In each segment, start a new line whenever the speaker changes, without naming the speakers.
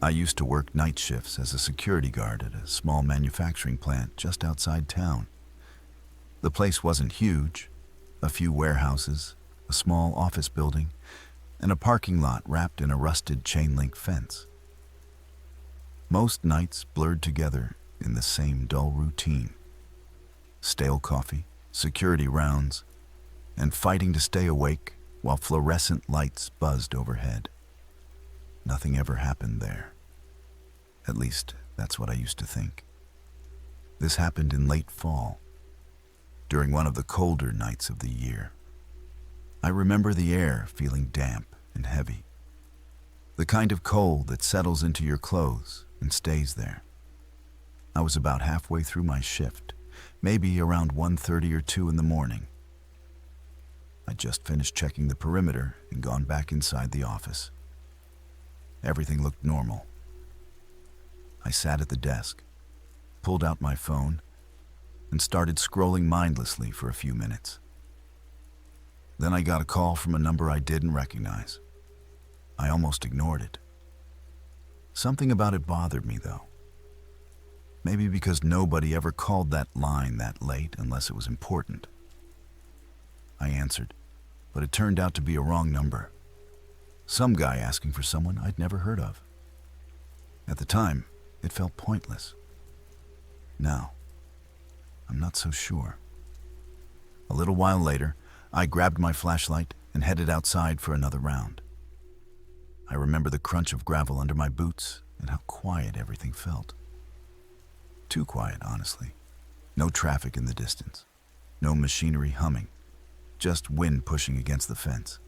I used to work night shifts as a security guard at a small manufacturing plant just outside town. The place wasn't huge, a few warehouses, a small office building, and a parking lot wrapped in a rusted chain-link fence. Most nights blurred together in the same dull routine. Stale coffee, security rounds, and fighting to stay awake while fluorescent lights buzzed overhead. Nothing ever happened there. At least, that's what I used to think. This happened in late fall, during one of the colder nights of the year. I remember the air feeling damp and heavy, the kind of cold that settles into your clothes and stays there. I was about halfway through my shift, maybe around 1:30 or 2 in the morning. I'd just finished checking the perimeter and gone back inside the office. Everything looked normal. I sat at the desk, pulled out my phone, and started scrolling mindlessly for a few minutes. Then I got a call from a number I didn't recognize. I almost ignored it. Something about it bothered me, though. Maybe because nobody ever called that line that late unless it was important. I answered, but it turned out to be a wrong number. Some guy asking for someone I'd never heard of. At the time, it felt pointless. Now, I'm not so sure. A little while later, I grabbed my flashlight and headed outside for another round. I remember the crunch of gravel under my boots and how quiet everything felt. Too quiet, honestly. No traffic in the distance. No machinery humming. Just wind pushing against the fence.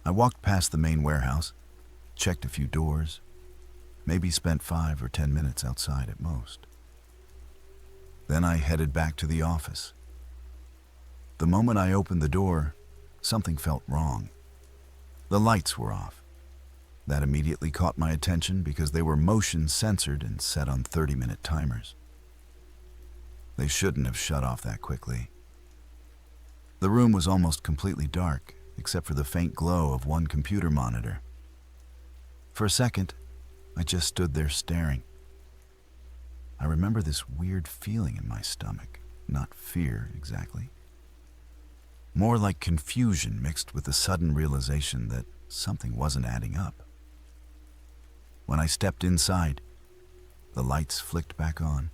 I walked past the main warehouse, checked a few doors, maybe spent 5 or 10 minutes outside at most. Then I headed back to the office. The moment I opened the door, something felt wrong. The lights were off. That immediately caught my attention because they were motion censored and set on 30-minute timers. They shouldn't have shut off that quickly. The room was almost completely dark, except for the faint glow of one computer monitor. For a second, I just stood there staring. I remember this weird feeling in my stomach, not fear exactly. More like confusion mixed with the sudden realization that something wasn't adding up. When I stepped inside, the lights flicked back on.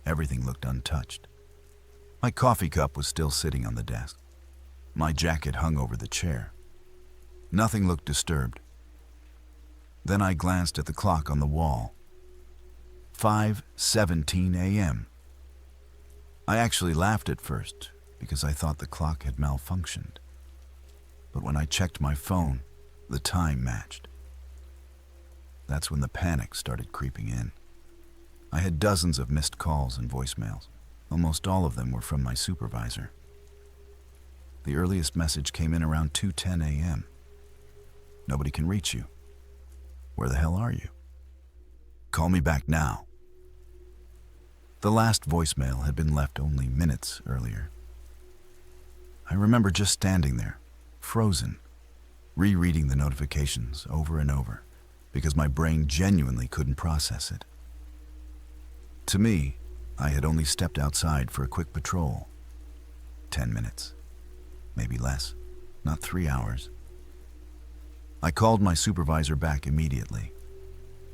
Everything looked untouched. My coffee cup was still sitting on the desk. My jacket hung over the chair. Nothing looked disturbed. Then I glanced at the clock on the wall. 5:17 a.m. I actually laughed at first because I thought the clock had malfunctioned. But when I checked my phone, the time matched. That's when the panic started creeping in. I had dozens of missed calls and voicemails. Almost all of them were from my supervisor. The earliest message came in around 2:10 a.m. Nobody can reach you. Where the hell are you? Call me back now. The last voicemail had been left only minutes earlier. I remember just standing there, frozen, rereading the notifications over and over, because my brain genuinely couldn't process it. To me, I had only stepped outside for a quick patrol. 10 minutes, maybe less, not 3 hours. I called my supervisor back immediately.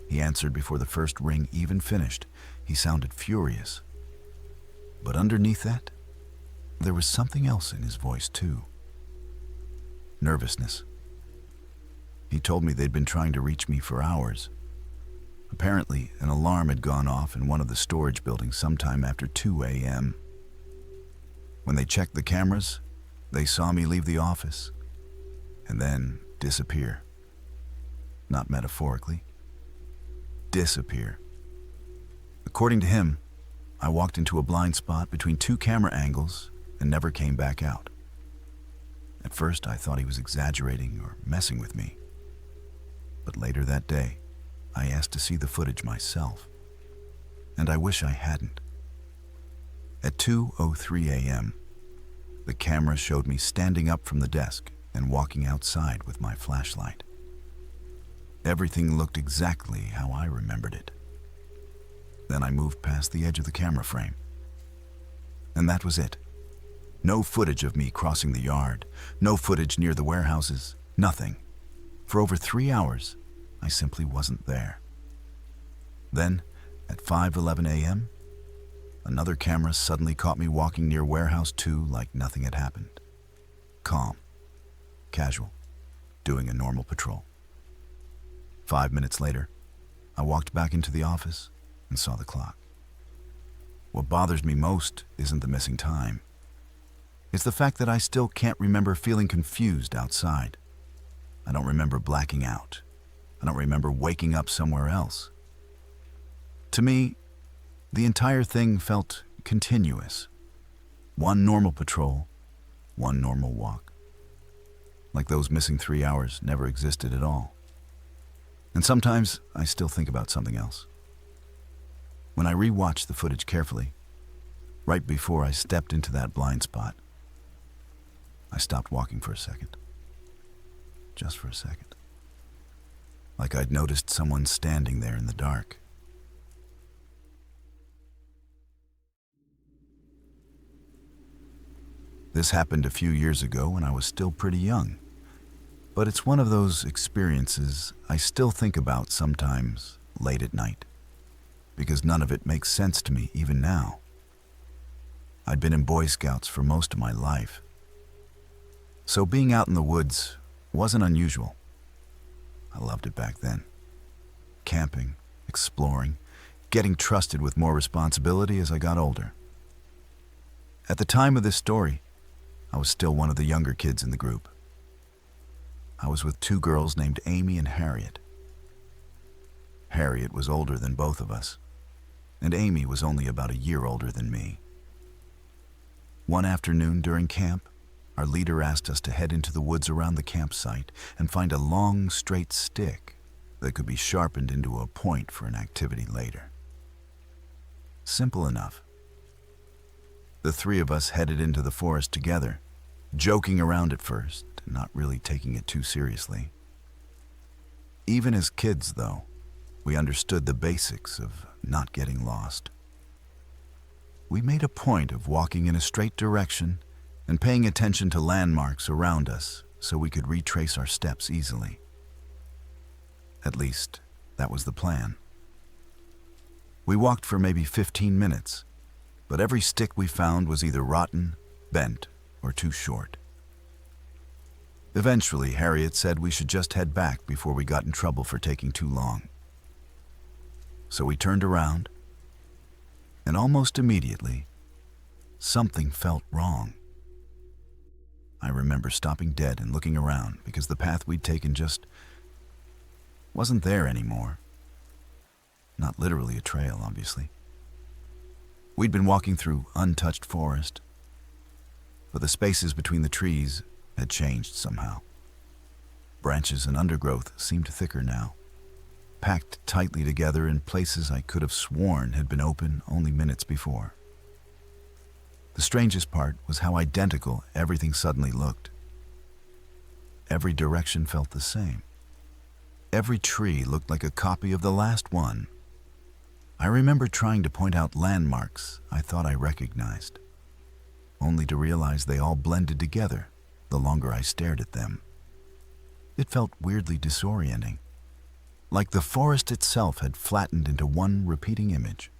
He answered before the first ring even finished. He sounded furious. But underneath that, there was something else in his voice too. Nervousness. He told me they'd been trying to reach me for hours. Apparently, an alarm had gone off in one of the storage buildings sometime after 2 a.m. When they checked the cameras, they saw me leave the office and then disappear. Not metaphorically. Disappear. According to him, I walked into a blind spot between 2 camera angles and never came back out. At first, I thought he was exaggerating or messing with me. But later that day, I asked to see the footage myself, and I wish I hadn't. At 2:03 a.m., the camera showed me standing up from the desk and walking outside with my flashlight. Everything looked exactly how I remembered it. Then I moved past the edge of the camera frame. And that was it. No footage of me crossing the yard, no footage near the warehouses, nothing. For over 3 hours, I simply wasn't there. Then, at 5:11 a.m., another camera suddenly caught me walking near Warehouse 2 like nothing had happened. Calm, casual, doing a normal patrol. 5 minutes later, I walked back into the office and saw the clock. What bothers me most isn't the missing time. It's the fact that I still can't remember feeling confused outside. I don't remember blacking out. I don't remember waking up somewhere else. To me, the entire thing felt continuous. One normal patrol, one normal walk. Like those missing 3 hours never existed at all. And sometimes I still think about something else. When I re-watched the footage carefully, right before I stepped into that blind spot, I stopped walking for a second. Just for a second. Like I'd noticed someone standing there in the dark. This happened a few years ago when I was still pretty young. But it's one of those experiences I still think about sometimes late at night, because none of it makes sense to me even now. I'd been in Boy Scouts for most of my life, so being out in the woods wasn't unusual. I loved it back then. Camping, exploring, getting trusted with more responsibility as I got older. At the time of this story, I was still one of the younger kids in the group. I was with 2 girls named Amy and Harriet. Harriet was older than both of us, and Amy was only about a year older than me. One afternoon during camp, our leader asked us to head into the woods around the campsite and find a long, straight stick that could be sharpened into a point for an activity later. Simple enough. The 3 of us headed into the forest together, joking around at first, not really taking it too seriously. Even as kids, though, we understood the basics of not getting lost. We made a point of walking in a straight direction and paying attention to landmarks around us so we could retrace our steps easily. At least, that was the plan. We walked for maybe 15 minutes, but every stick we found was either rotten, bent, or too short. Eventually, Harriet said we should just head back before we got in trouble for taking too long. So we turned around, and almost immediately, something felt wrong. I remember stopping dead and looking around because the path we'd taken just wasn't there anymore. Not literally a trail, obviously. We'd been walking through untouched forest, but the spaces between the trees had changed somehow. Branches and undergrowth seemed thicker now, packed tightly together in places I could have sworn had been open only minutes before. The strangest part was how identical everything suddenly looked. Every direction felt the same. Every tree looked like a copy of the last one. I remember trying to point out landmarks I thought I recognized, only to realize they all blended together the longer I stared at them. It felt weirdly disorienting, like the forest itself had flattened into one repeating image.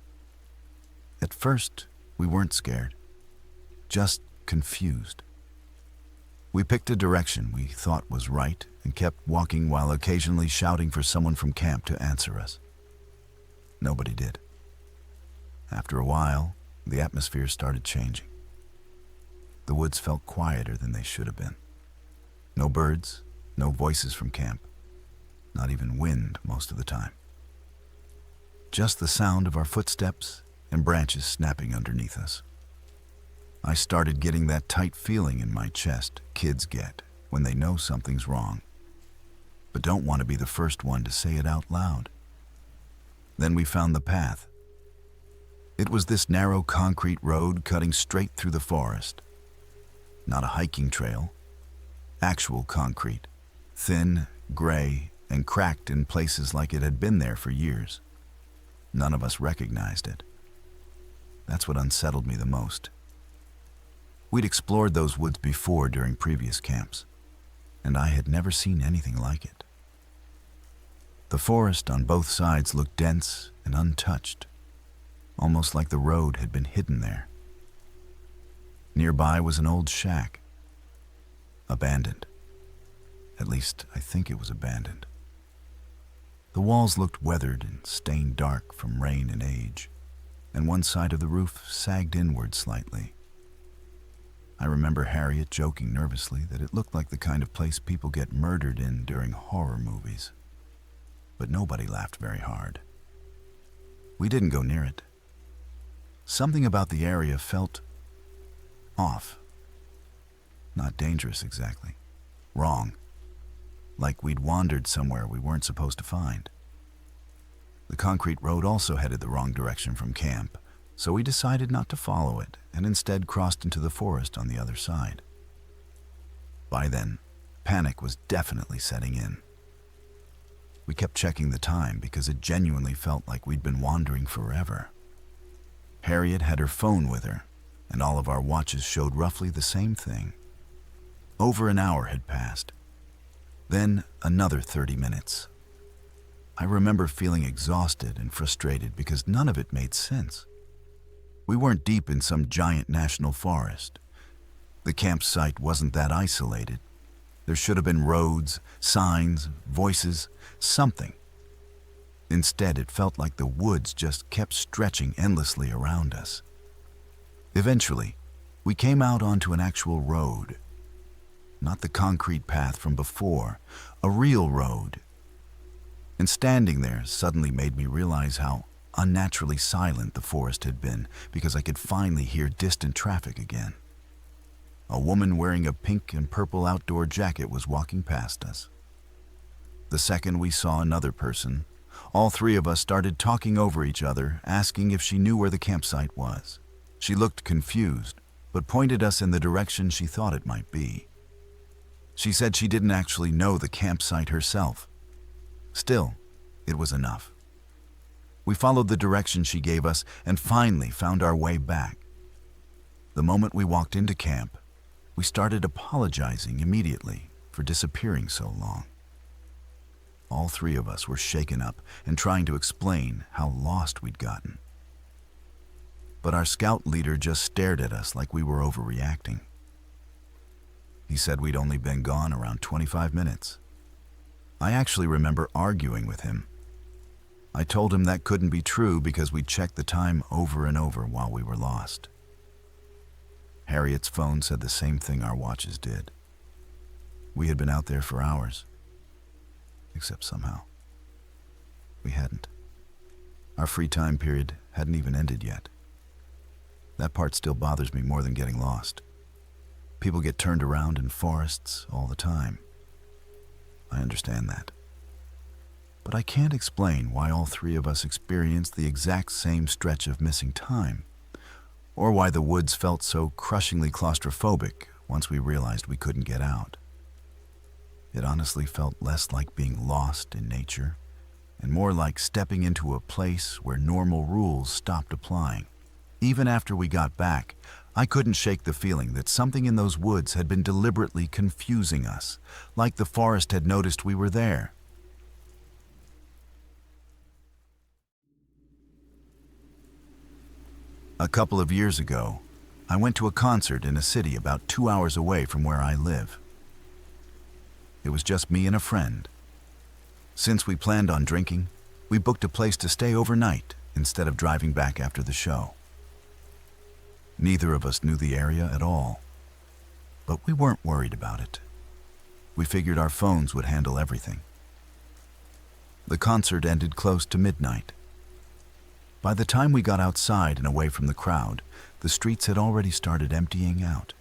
At first, we weren't scared, just confused. We picked a direction we thought was right and kept walking while occasionally shouting for someone from camp to answer us. Nobody did. After a while, the atmosphere started changing. The woods felt quieter than they should have been. No birds, no voices from camp, not even wind most of the time. Just the sound of our footsteps and branches snapping underneath us. I started getting that tight feeling in my chest kids get when they know something's wrong, but don't want to be the first one to say it out loud. Then we found the path. It was this narrow concrete road cutting straight through the forest. Not a hiking trail, actual concrete, thin, gray, and cracked in places like it had been there for years. None of us recognized it. That's what unsettled me the most. We'd explored those woods before during previous camps, and I had never seen anything like it. The forest on both sides looked dense and untouched, almost like the road had been hidden there. Nearby was an old shack, abandoned. At least, I think it was abandoned. The walls looked weathered and stained dark from rain and age, and one side of the roof sagged inward slightly. I remember Harriet joking nervously that it looked like the kind of place people get murdered in during horror movies. But nobody laughed very hard. We didn't go near it. Something about the area felt off. Not dangerous exactly. Wrong. Like we'd wandered somewhere we weren't supposed to find. The concrete road also headed the wrong direction from camp, so we decided not to follow it and instead crossed into the forest on the other side. By then, panic was definitely setting in. We kept checking the time because it genuinely felt like we'd been wandering forever. Harriet had her phone with her, and all of our watches showed roughly the same thing. Over an hour had passed. Then another 30 minutes. I remember feeling exhausted and frustrated because none of it made sense. We weren't deep in some giant national forest. The campsite wasn't that isolated. There should have been roads, signs, voices, something. Instead, it felt like the woods just kept stretching endlessly around us. Eventually, we came out onto an actual road. Not the concrete path from before, a real road. And standing there suddenly made me realize how unnaturally silent the forest had been because I could finally hear distant traffic again. A woman wearing a pink and purple outdoor jacket was walking past us. The second we saw another person, all three of us started talking over each other, asking if she knew where the campsite was. She looked confused, but pointed us in the direction she thought it might be. She said she didn't actually know the campsite herself. Still, it was enough. We followed the direction she gave us and finally found our way back. The moment we walked into camp, we started apologizing immediately for disappearing so long. All three of us were shaken up and trying to explain how lost we'd gotten. But our scout leader just stared at us like we were overreacting. He said we'd only been gone around 25 minutes. I actually remember arguing with him. I told him that couldn't be true because we'd checked the time over and over while we were lost. Harriet's phone said the same thing our watches did. We had been out there for hours. Except somehow, we hadn't. Our free time period hadn't even ended yet. That part still bothers me more than getting lost. People get turned around in forests all the time. I understand that. But I can't explain why all three of us experienced the exact same stretch of missing time, or why the woods felt so crushingly claustrophobic once we realized we couldn't get out. It honestly felt less like being lost in nature and more like stepping into a place where normal rules stopped applying. Even after we got back, I couldn't shake the feeling that something in those woods had been deliberately confusing us, like the forest had noticed we were there. A couple of years ago, I went to a concert in a city about 2 hours away from where I live. It was just me and a friend. Since we planned on drinking, we booked a place to stay overnight instead of driving back after the show. Neither of us knew the area at all, but we weren't worried about it. We figured our phones would handle everything. The concert ended close to midnight. By the time we got outside and away from the crowd, the streets had already started emptying out.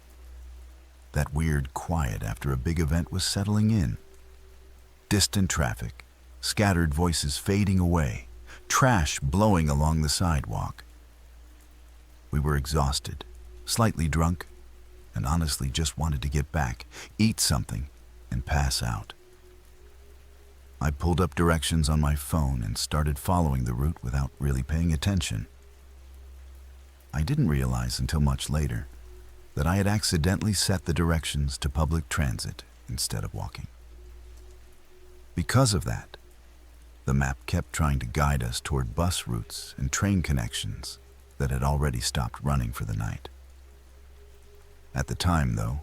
That weird quiet after a big event was settling in. Distant traffic, scattered voices fading away, trash blowing along the sidewalk. We were exhausted, slightly drunk, and honestly just wanted to get back, eat something, and pass out. I pulled up directions on my phone and started following the route without really paying attention. I didn't realize until much later that I had accidentally set the directions to public transit instead of walking. Because of that, the map kept trying to guide us toward bus routes and train connections that had already stopped running for the night. At the time, though,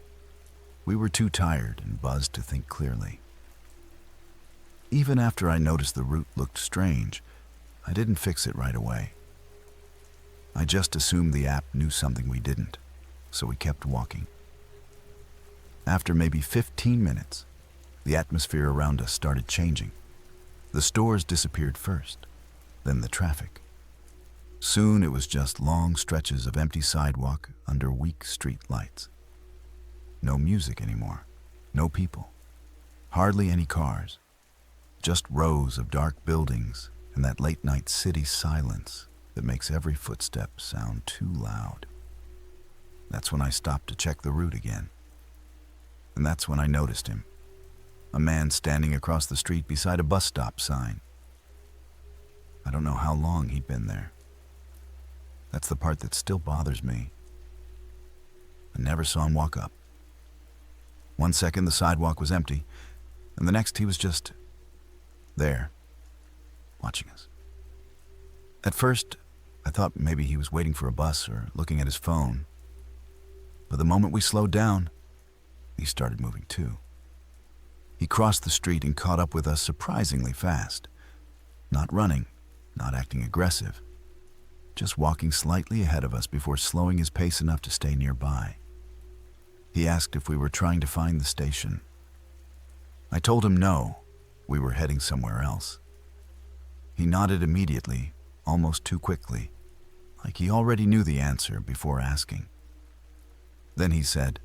we were too tired and buzzed to think clearly. Even after I noticed the route looked strange, I didn't fix it right away. I just assumed the app knew something we didn't, so we kept walking. After maybe 15 minutes, the atmosphere around us started changing. The stores disappeared first, then the traffic. Soon it was just long stretches of empty sidewalk under weak street lights. No music anymore, no people, hardly any cars, just rows of dark buildings and that late-night city silence that makes every footstep sound too loud. That's when I stopped to check the route again. And that's when I noticed him, a man standing across the street beside a bus stop sign. I don't know how long he'd been there. That's the part that still bothers me. I never saw him walk up. One second the sidewalk was empty, and the next he was just there, watching us. At first, I thought maybe he was waiting for a bus or looking at his phone. But the moment we slowed down, he started moving too. He crossed the street and caught up with us surprisingly fast. Not running, not acting aggressive, just walking slightly ahead of us before slowing his pace enough to stay nearby. He asked if we were trying to find the station. I told him no, we were heading somewhere else. He nodded immediately, almost too quickly, like he already knew the answer before asking. Then he said,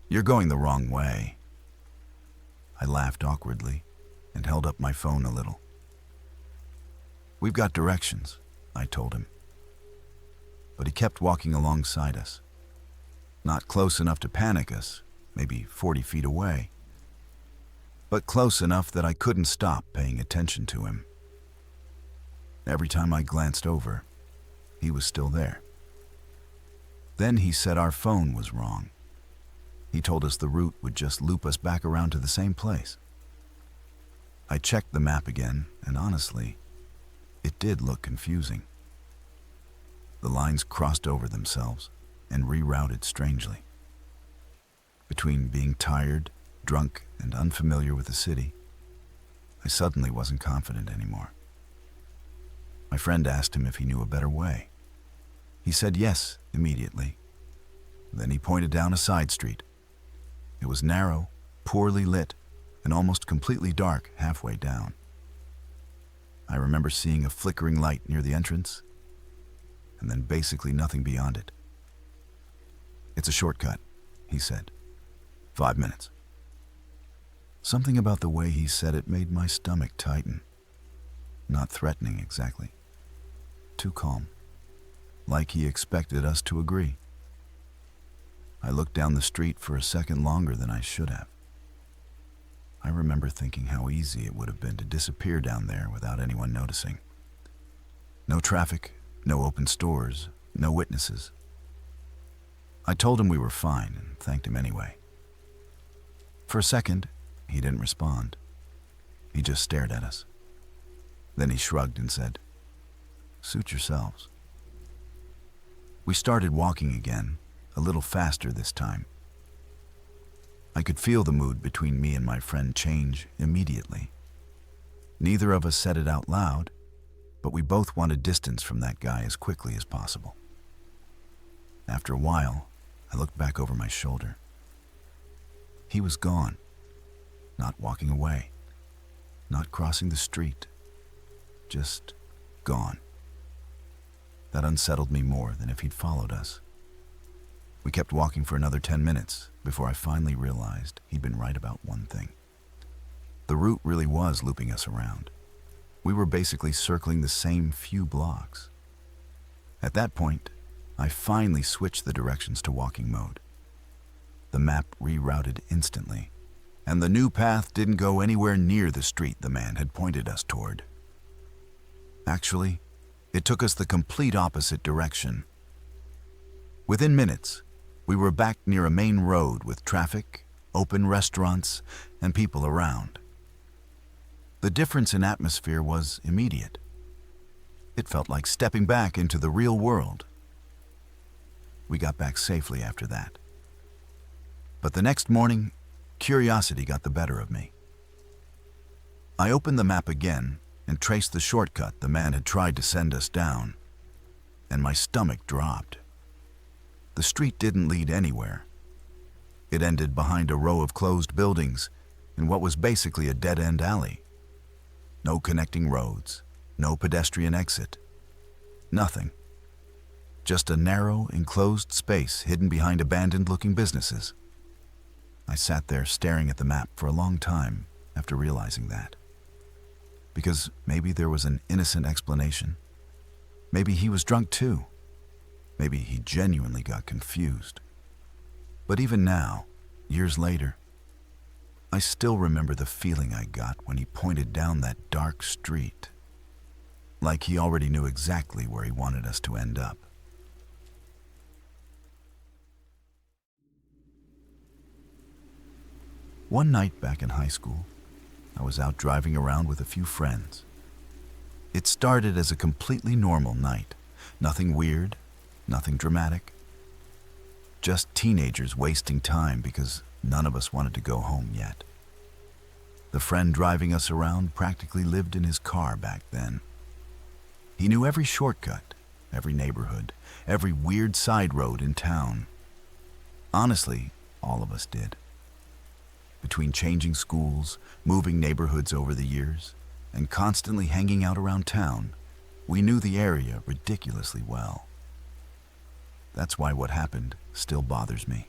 "You're going the wrong way." I laughed awkwardly and held up my phone a little. "We've got directions," I told him. But he kept walking alongside us. Not close enough to panic us, maybe 40 feet away, but close enough that I couldn't stop paying attention to him. Every time I glanced over, he was still there. Then he said our phone was wrong. He told us the route would just loop us back around to the same place. I checked the map again, and honestly, it did look confusing. The lines crossed over themselves and rerouted strangely. Between being tired, drunk, and unfamiliar with the city, I suddenly wasn't confident anymore. My friend asked him if he knew a better way. He said yes immediately. Then he pointed down a side street. It was narrow, poorly lit, and almost completely dark halfway down. I remember seeing a flickering light near the entrance, and then basically nothing beyond it. "It's a shortcut," he said. 5 minutes. Something about the way he said it made my stomach tighten. Not threatening exactly. Too calm. Like he expected us to agree. I looked down the street for a second longer than I should have. I remember thinking how easy it would have been to disappear down there without anyone noticing. No traffic, no open stores, no witnesses. I told him we were fine and thanked him anyway. For a second, he didn't respond. He just stared at us. Then he shrugged and said, "Suit yourselves." We started walking again, a little faster this time. I could feel the mood between me and my friend change immediately. Neither of us said it out loud, but we both wanted distance from that guy as quickly as possible. After a while, I looked back over my shoulder. He was gone, not walking away, not crossing the street, just gone. That unsettled me more than if he'd followed us. We kept walking for another 10 minutes before I finally realized he'd been right about one thing. The route really was looping us around. We were basically circling the same few blocks. At that point, I finally switched the directions to walking mode. The map rerouted instantly, and the new path didn't go anywhere near the street the man had pointed us toward. Actually, it took us the complete opposite direction. Within minutes, we were back near a main road with traffic, open restaurants, and people around. The difference in atmosphere was immediate. It felt like stepping back into the real world. We got back safely after that. But the next morning, curiosity got the better of me. I opened the map again and traced the shortcut the man had tried to send us down, and my stomach dropped. The street didn't lead anywhere. It ended behind a row of closed buildings in what was basically a dead-end alley. No connecting roads, no pedestrian exit, nothing. Just a narrow, enclosed space hidden behind abandoned-looking businesses. I sat there staring at the map for a long time after realizing that. Because maybe there was an innocent explanation. Maybe he was drunk too. Maybe he genuinely got confused. But even now, years later, I still remember the feeling I got when he pointed down that dark street. Like he already knew exactly where he wanted us to end up. One night back in high school, I was out driving around with a few friends. It started as a completely normal night. Nothing weird, nothing dramatic. Just teenagers wasting time because none of us wanted to go home yet. The friend driving us around practically lived in his car back then. He knew every shortcut, every neighborhood, every weird side road in town. Honestly, all of us did. Between changing schools, moving neighborhoods over the years, and constantly hanging out around town, we knew the area ridiculously well. That's why what happened still bothers me.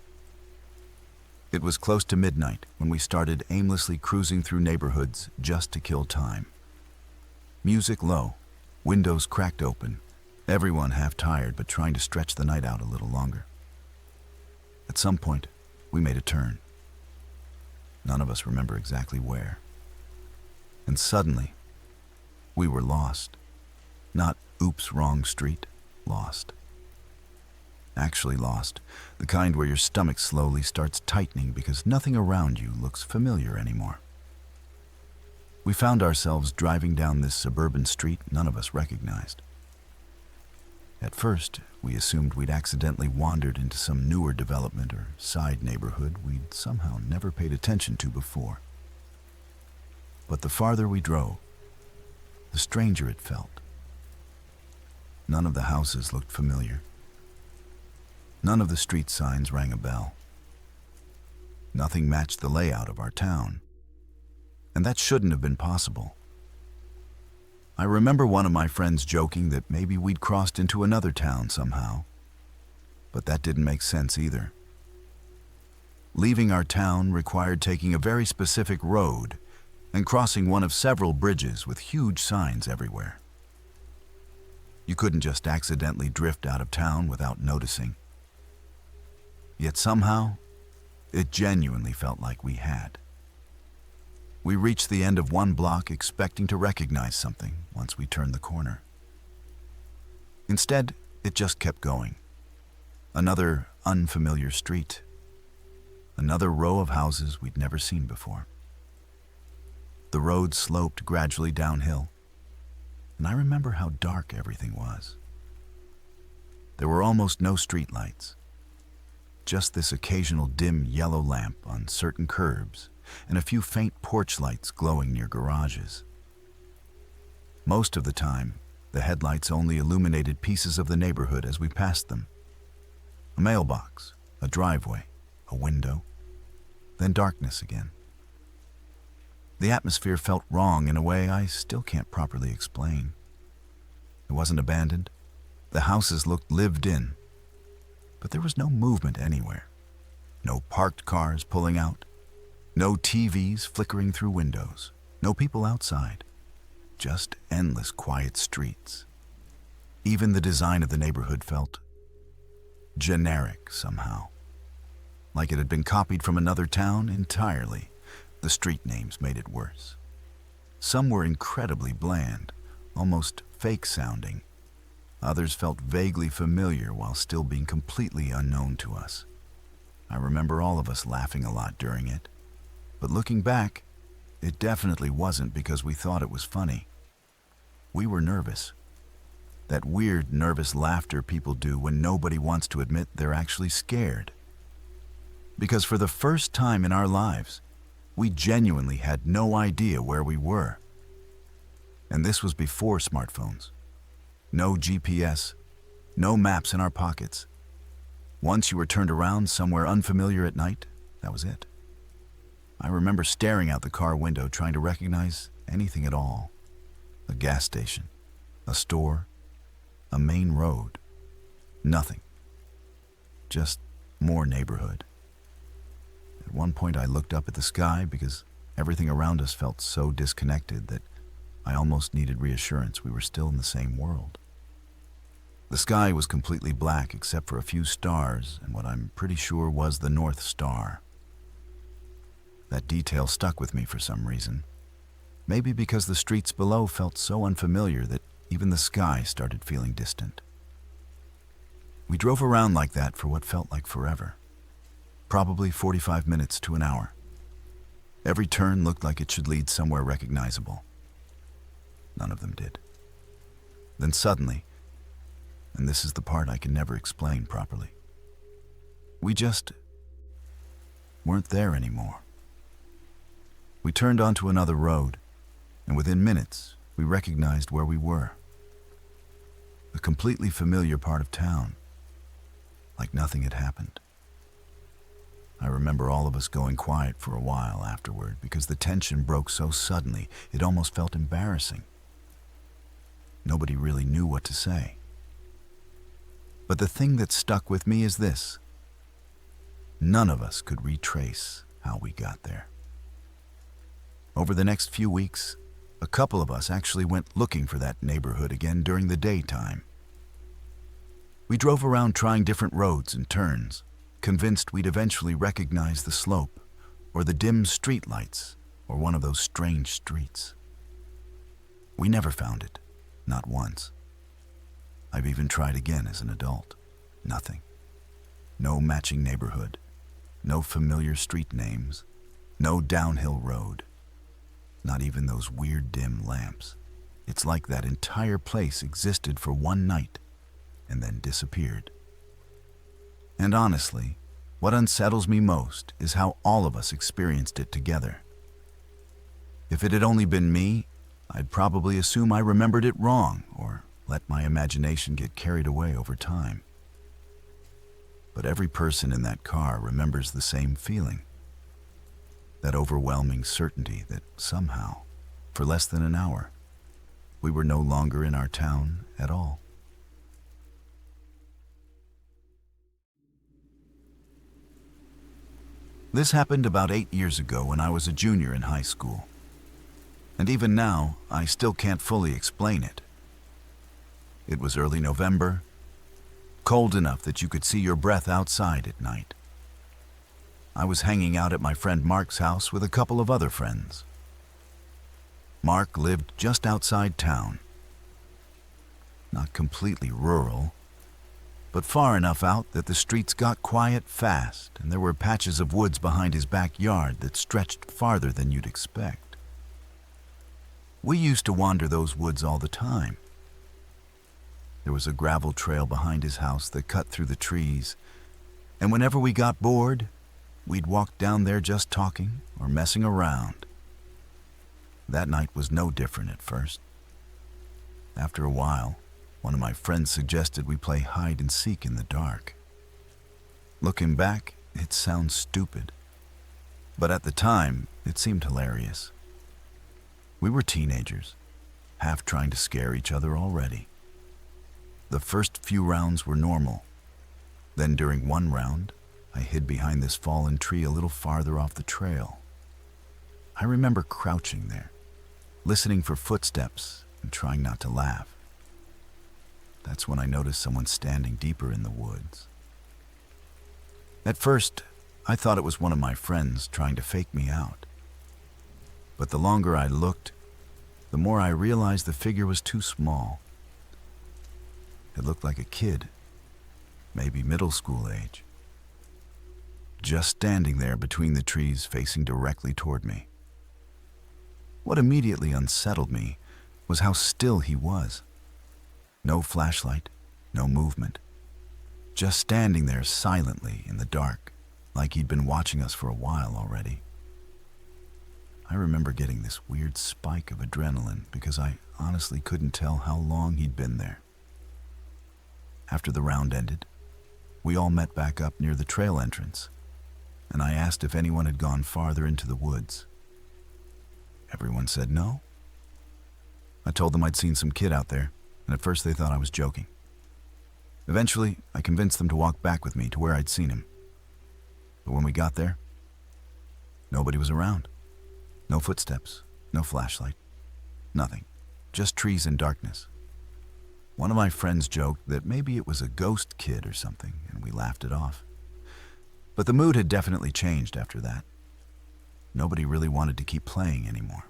It was close to midnight when we started aimlessly cruising through neighborhoods just to kill time. Music low, windows cracked open, everyone half tired but trying to stretch the night out a little longer. At some point, we made a turn. None of us remember exactly where. And suddenly, we were lost. Not oops, wrong street, lost. Actually lost, the kind where your stomach slowly starts tightening because nothing around you looks familiar anymore. We found ourselves driving down this suburban street none of us recognized. At first, we assumed we'd accidentally wandered into some newer development or side neighborhood we'd somehow never paid attention to before. But the farther we drove, the stranger it felt. None of the houses looked familiar. None of the street signs rang a bell. Nothing matched the layout of our town. And that shouldn't have been possible. I remember one of my friends joking that maybe we'd crossed into another town somehow. But that didn't make sense either. Leaving our town required taking a very specific road and crossing one of several bridges with huge signs everywhere. You couldn't just accidentally drift out of town without noticing. Yet somehow, it genuinely felt like we had. We reached the end of one block expecting to recognize something once we turned the corner. Instead, it just kept going. Another unfamiliar street. Another row of houses we'd never seen before. The road sloped gradually downhill, and I remember how dark everything was. There were almost no streetlights. Just this occasional dim yellow lamp on certain curbs and a few faint porch lights glowing near garages. Most of the time, the headlights only illuminated pieces of the neighborhood as we passed them. A mailbox, a driveway, a window, then darkness again. The atmosphere felt wrong in a way I still can't properly explain. It wasn't abandoned. The houses looked lived in. But there was no movement anywhere. No parked cars pulling out. No TVs flickering through windows. No people outside. Just endless quiet streets. Even the design of the neighborhood felt generic somehow. Like it had been copied from another town entirely, The street names made it worse. Some were incredibly bland, almost fake-sounding. Others felt vaguely familiar while still being completely unknown to us. I remember all of us laughing a lot during it, but looking back, it definitely wasn't because we thought it was funny. We were nervous. That weird, nervous laughter people do when nobody wants to admit they're actually scared. Because for the first time in our lives, we genuinely had no idea where we were. And this was before smartphones. No GPS, no maps in our pockets. Once you were turned around somewhere unfamiliar at night, that was it. I remember staring out the car window trying to recognize anything at all. A gas station, a store, a main road. Nothing. Just more neighborhood. At one point I looked up at the sky because everything around us felt so disconnected that I almost needed reassurance we were still in the same world. The sky was completely black except for a few stars and what I'm pretty sure was the North Star. That detail stuck with me for some reason. Maybe because the streets below felt so unfamiliar that even the sky started feeling distant. We drove around like that for what felt like forever. Probably 45 minutes to an hour. Every turn looked like it should lead somewhere recognizable. None of them did. Then suddenly, and this is the part I can never explain properly, we just weren't there anymore. We turned onto another road, and within minutes, we recognized where we were. A completely familiar part of town, like nothing had happened. I remember all of us going quiet for a while afterward because the tension broke so suddenly it almost felt embarrassing. Nobody really knew what to say. But the thing that stuck with me is this. None of us could retrace how we got there. Over the next few weeks, a couple of us actually went looking for that neighborhood again during the daytime. We drove around trying different roads and turns, convinced we'd eventually recognize the slope, or the dim streetlights, or one of those strange streets. We never found it, not once. I've even tried again as an adult. Nothing. No matching neighborhood, no familiar street names, no downhill road. Not even those weird dim lamps. It's like that entire place existed for one night and then disappeared. And honestly, what unsettles me most is how all of us experienced it together. If it had only been me, I'd probably assume I remembered it wrong or let my imagination get carried away over time. But every person in that car remembers the same feeling. That overwhelming certainty that somehow, for less than an hour, we were no longer in our town at all. This happened about 8 years ago when I was a junior in high school. And even now, I still can't fully explain it. It was early November, cold enough that you could see your breath outside at night. I was hanging out at my friend Mark's house with a couple of other friends. Mark lived just outside town. Not completely rural, but far enough out that the streets got quiet fast and there were patches of woods behind his backyard that stretched farther than you'd expect. We used to wander those woods all the time. There was a gravel trail behind his house that cut through the trees, and whenever we got bored, we'd walk down there just talking or messing around. That night was no different at first. After a while, one of my friends suggested we play hide and seek in the dark. Looking back, it sounds stupid, but at the time, it seemed hilarious. We were teenagers, half trying to scare each other already. The first few rounds were normal. Then during one round, I hid behind this fallen tree a little farther off the trail. I remember crouching there, listening for footsteps and trying not to laugh. That's when I noticed someone standing deeper in the woods. At first, I thought it was one of my friends trying to fake me out. But the longer I looked, the more I realized the figure was too small. It looked like a kid, maybe middle school age, just standing there between the trees facing directly toward me. What immediately unsettled me was how still he was. No flashlight, no movement, just standing there silently in the dark, like he'd been watching us for a while already. I remember getting this weird spike of adrenaline because I honestly couldn't tell how long he'd been there. After the round ended, we all met back up near the trail entrance, and I asked if anyone had gone farther into the woods. Everyone said no. I told them I'd seen some kid out there, and at first they thought I was joking. Eventually, I convinced them to walk back with me to where I'd seen him. But when we got there, nobody was around. No footsteps, no flashlight, nothing. Just trees and darkness. One of my friends joked that maybe it was a ghost kid or something, and we laughed it off. But the mood had definitely changed after that. Nobody really wanted to keep playing anymore.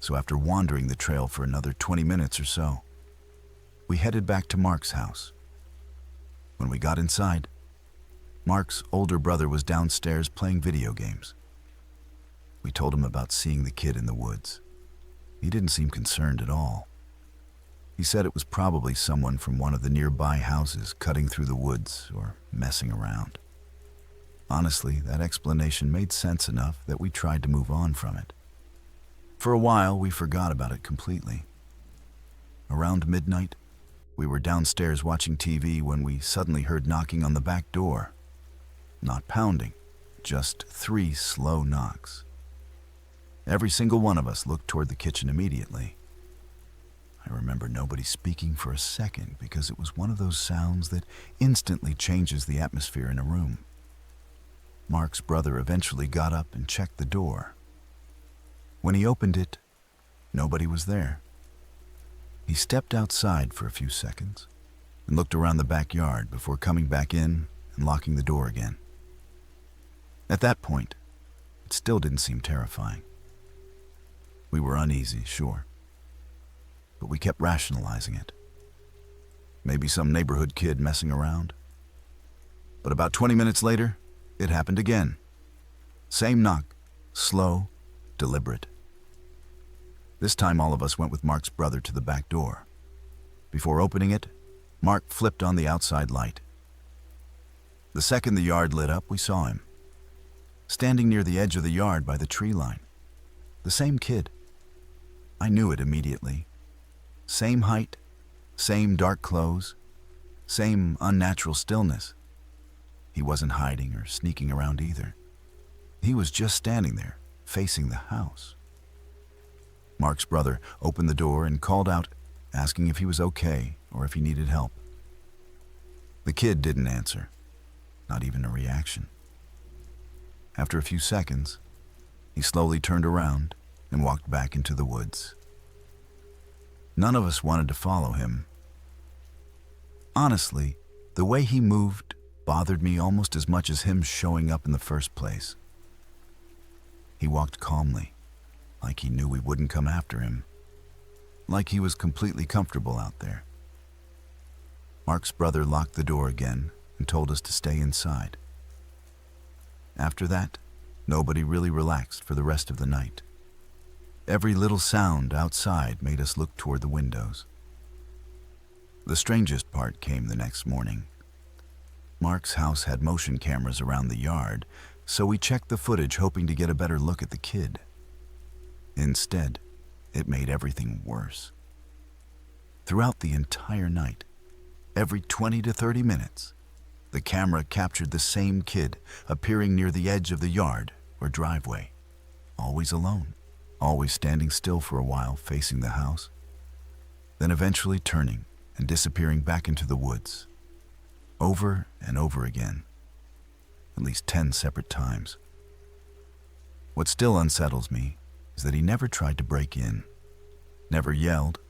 So after wandering the trail for another 20 minutes or so, we headed back to Mark's house. When we got inside, Mark's older brother was downstairs playing video games. We told him about seeing the kid in the woods. He didn't seem concerned at all. He said it was probably someone from one of the nearby houses cutting through the woods or messing around. Honestly, that explanation made sense enough that we tried to move on from it. For a while, we forgot about it completely. Around midnight, we were downstairs watching TV when we suddenly heard knocking on the back door. Not pounding, just 3 slow knocks. Every single one of us looked toward the kitchen immediately. I remember nobody speaking for a second because it was one of those sounds that instantly changes the atmosphere in a room. Mark's brother eventually got up and checked the door. When he opened it, nobody was there. He stepped outside for a few seconds and looked around the backyard before coming back in and locking the door again. At that point, it still didn't seem terrifying. We were uneasy, sure, but we kept rationalizing it. Maybe some neighborhood kid messing around. But about 20 minutes later, it happened again. Same knock, slow, deliberate. This time all of us went with Mark's brother to the back door. Before opening it, Mark flipped on the outside light. The second the yard lit up, we saw him, standing near the edge of the yard by the tree line. The same kid. I knew it immediately. Same height, same dark clothes, same unnatural stillness. He wasn't hiding or sneaking around either. He was just standing there, facing the house. Mark's brother opened the door and called out, asking if he was okay or if he needed help. The kid didn't answer, not even a reaction. After a few seconds, he slowly turned around and walked back into the woods. None of us wanted to follow him. Honestly, the way he moved bothered me almost as much as him showing up in the first place. He walked calmly, like he knew we wouldn't come after him, like he was completely comfortable out there. Mark's brother locked the door again and told us to stay inside. After that, nobody really relaxed for the rest of the night. Every little sound outside made us look toward the windows. The strangest part came the next morning. Mark's house had motion cameras around the yard, so we checked the footage hoping to get a better look at the kid. Instead, it made everything worse. Throughout the entire night, every 20 to 30 minutes, the camera captured the same kid appearing near the edge of the yard or driveway, always alone, always standing still for a while facing the house, then eventually turning and disappearing back into the woods, over and over again, at least 10 separate times. What still unsettles me is that he never tried to break in, never yelled,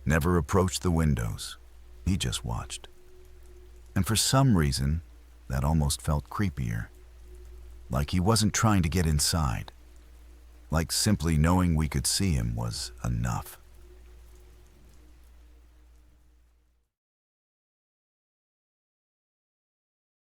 never approached the windows. He just watched. And for some reason, that almost felt creepier, like he wasn't trying to get inside. Like simply knowing we could see him was enough.